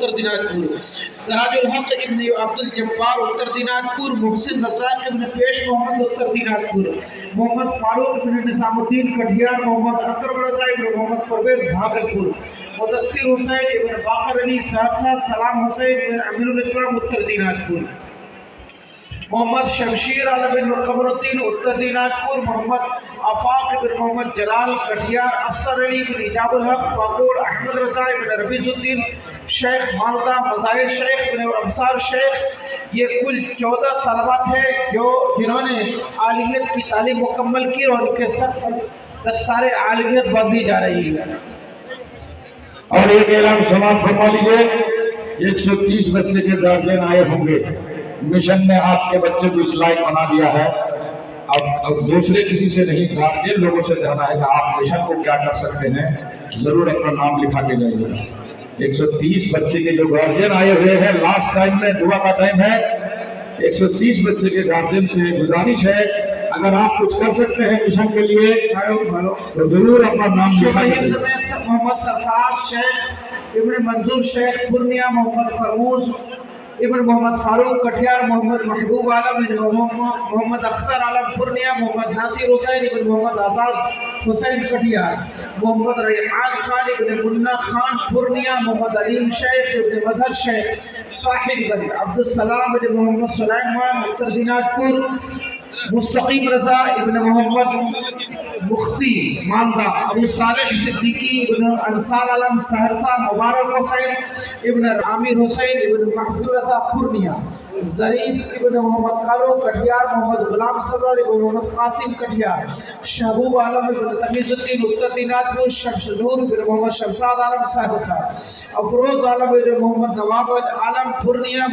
उत्तर दिनाजपुर, दराजुल हक इब्न अब्दुल जब्बार उत्तर दिनाजपुर, मुहसिन रज़ाक इब्न पेश मोहम्मद उत्तर दिनाजपुर, मोहम्मद फारूक इब्न निज़ामुद्दीन कटिहार, मोहम्मद अकरम रज़ा इब्न मोहम्मद परवेज़ भागलपुर, मुदस्सिर हुसैन इब्न बाकर अली सहरसा, सलाम हुसैन इब्न अमीरुल इस्लाम उत्तर दिनाजपुर, मोहम्मद शमशीर आलम बिन कमरुद्दीन उत्तर दिनाजपुर, मोहम्मद आफाक इब्न मोहम्मद जलाल कटिहार, अफसर अली बिन इजाबुल हक पाकोड़, अहमद रज़ा इब्न रफीजुद्दीन शेख मालदा, मज़ाहिर शेख इब्न अबसार शेख। ये कुल 14 तलबा थे जिन्होंने आलिमियत की तालीम मुकम्मल की और उनके सब दस्तार आलिमियत बांधी जा रही है। और एक ऐलान समाप्त फरमा लीजिए, 130 बच्चे के गार्जियन आए होंगे। मिशन ने आपके बच्चे को इस लायक बना दिया है। अब दूसरे किसी से नहीं, गार्जियन लोगों से कहना है कि आप मिशन को क्या कर सकते हैं, जरूर अपना नाम लिखा के जाइए। 130 बच्चे के जो गार्जियन आए हुए हैं, लास्ट टाइम में दुआ का टाइम है। 130 बच्चे के गार्जियन से गुजारिश है, अगर आप कुछ कर सकते हैं मिशन के लिए तो जरूर अपना नाम लिखा के जाइए। मोहम्मद सरफराज शेख इब्न मंजूर शेख पूर्णिया, मोहम्मद फरमूज इब्न मोहम्मद फारूक कटिहार, मोहम्मद महबूब आलम इब्न मोहम्मद अख्तर आलम पूर्णिया, मोहम्मद नासिर हुसैन इब्न मोहम्मद आजाद हुसैन कटिहार, मोहम्मद रेहान खान इब्न मुन्ना खान पूर्णिया, मोहम्मद अलीम शेख इब्न मजहर शेख साहिबगंज, अब्दुल सलाम इब्न मोहम्मद सुलेमान उत्तर दिनाजपुर, मुस्तकीम रजा इब्न मोहम्मद मुख्ती मालदा, अबू सालेह सिद्दीकी इब्न अंसार आलम सहरसा, मुबारक हुसैन इब्न आमिर हुसैन इब्न महफूज रजा पूर्णिया, जरीफ इब्न मोहम्मद कालो कटिहार, मोहम्मद गुलाम सदर इब्न मोहम्मद कासिम कटिहार, शहबूब आलम इब्न तमीजुद्दीन उत्तर दिनाजपुर, शमशनूर इब्न मोहम्मद शमसाद आलम सहरसा, अफरोज आलम इब्न मोहम्मद नवाब आलम पूर्णिया।